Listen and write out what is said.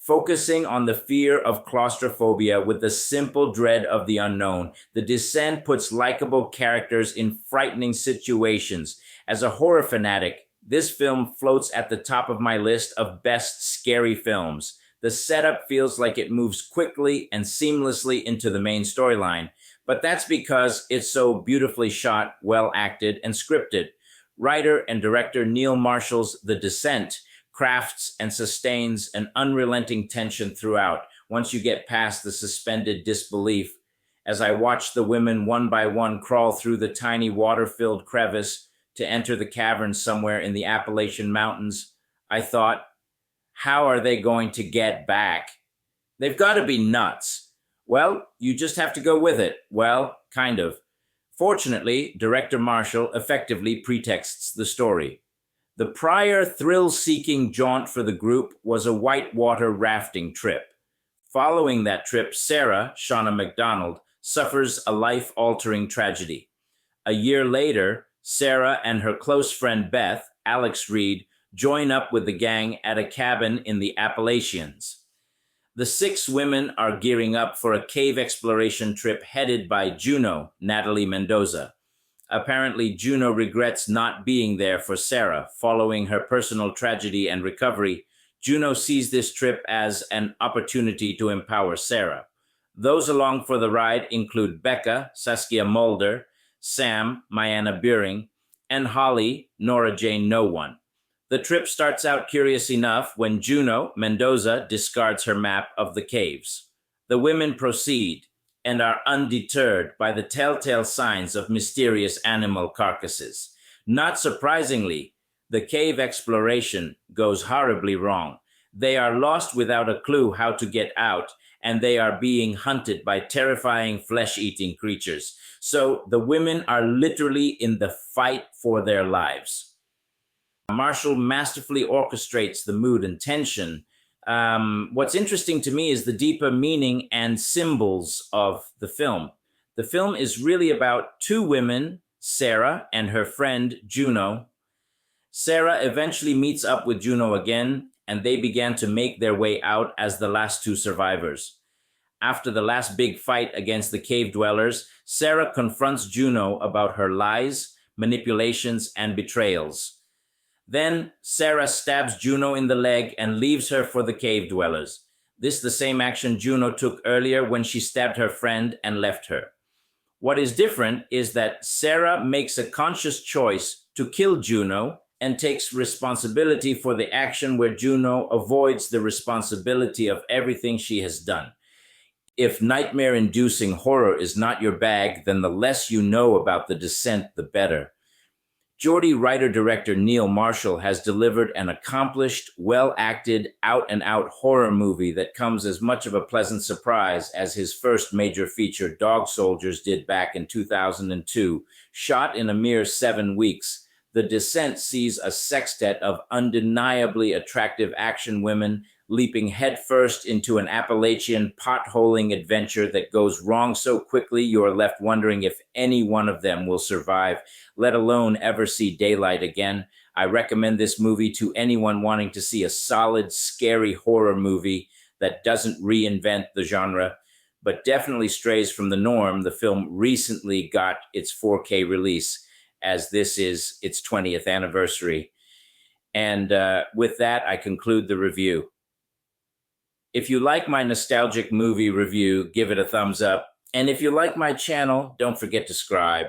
focusing on the fear of claustrophobia with the simple dread of the unknown. The Descent puts likable characters in frightening situations. As a horror fanatic, this film floats at the top of my list of best scary films. The setup feels like it moves quickly and seamlessly into the main storyline, but that's because it's so beautifully shot, well acted, and scripted. Writer and director Neil Marshall's The Descent crafts and sustains an unrelenting tension throughout once you get past the suspended disbelief. As I watched the women one by one crawl through the tiny water-filled crevice to enter the cavern somewhere in the Appalachian Mountains, I thought, how are they going to get back? They've got to be nuts. Well, you just have to go with it. Well, kind of. Fortunately, director Marshall effectively pretexts the story. The prior thrill-seeking jaunt for the group was a whitewater rafting trip. Following that trip, Sarah, Shauna McDonald, suffers a life-altering tragedy. A year later, Sarah and her close friend Beth, Alex Reed, join up with the gang at a cabin in the Appalachians. The 6 women are gearing up for a cave exploration trip headed by Juno, Natalie Mendoza. Apparently, Juno regrets not being there for Sarah. Following her personal tragedy and recovery, Juno sees this trip as an opportunity to empower Sarah. Those along for the ride include Becca, Saskia Mulder, Sam, Mayanna Buring, and Holly, Nora Jane No One. The trip starts out curious enough when Juno, Mendoza, discards her map of the caves. The women proceed and are undeterred by the telltale signs of mysterious animal carcasses. Not surprisingly, the cave exploration goes horribly wrong. They are lost without a clue how to get out, and they are being hunted by terrifying flesh-eating creatures. So the women are literally in the fight for their lives. Marshall masterfully orchestrates the mood and tension. What's interesting to me is the deeper meaning and symbols of the film. The film is really about 2 women, Sarah and her friend Juno. Sarah eventually meets up with Juno again, and they began to make their way out as the last 2 survivors. After the last big fight against the cave dwellers, Sarah confronts Juno about her lies, manipulations, and betrayals. Then Sarah stabs Juno in the leg and leaves her for the cave dwellers. This the same action Juno took earlier when she stabbed her friend and left her. What is different is that Sarah makes a conscious choice to kill Juno and takes responsibility for the action where Juno avoids the responsibility of everything she has done. If nightmare-inducing horror is not your bag, then the less you know about The Descent, the better. Geordie writer-director Neil Marshall has delivered an accomplished, well-acted, out-and-out horror movie that comes as much of a pleasant surprise as his first major feature, Dog Soldiers, did back in 2002. Shot in a mere 7 weeks, The Descent sees a sextet of undeniably attractive action women leaping headfirst into an Appalachian potholing adventure that goes wrong so quickly you are left wondering if any one of them will survive, let alone ever see daylight again. I recommend this movie to anyone wanting to see a solid, scary horror movie that doesn't reinvent the genre, but definitely strays from the norm. The film recently got its 4K release, as this is its 20th anniversary. And with that, I conclude the review. If you like my nostalgic movie review, give it a thumbs up. And if you like my channel, don't forget to subscribe.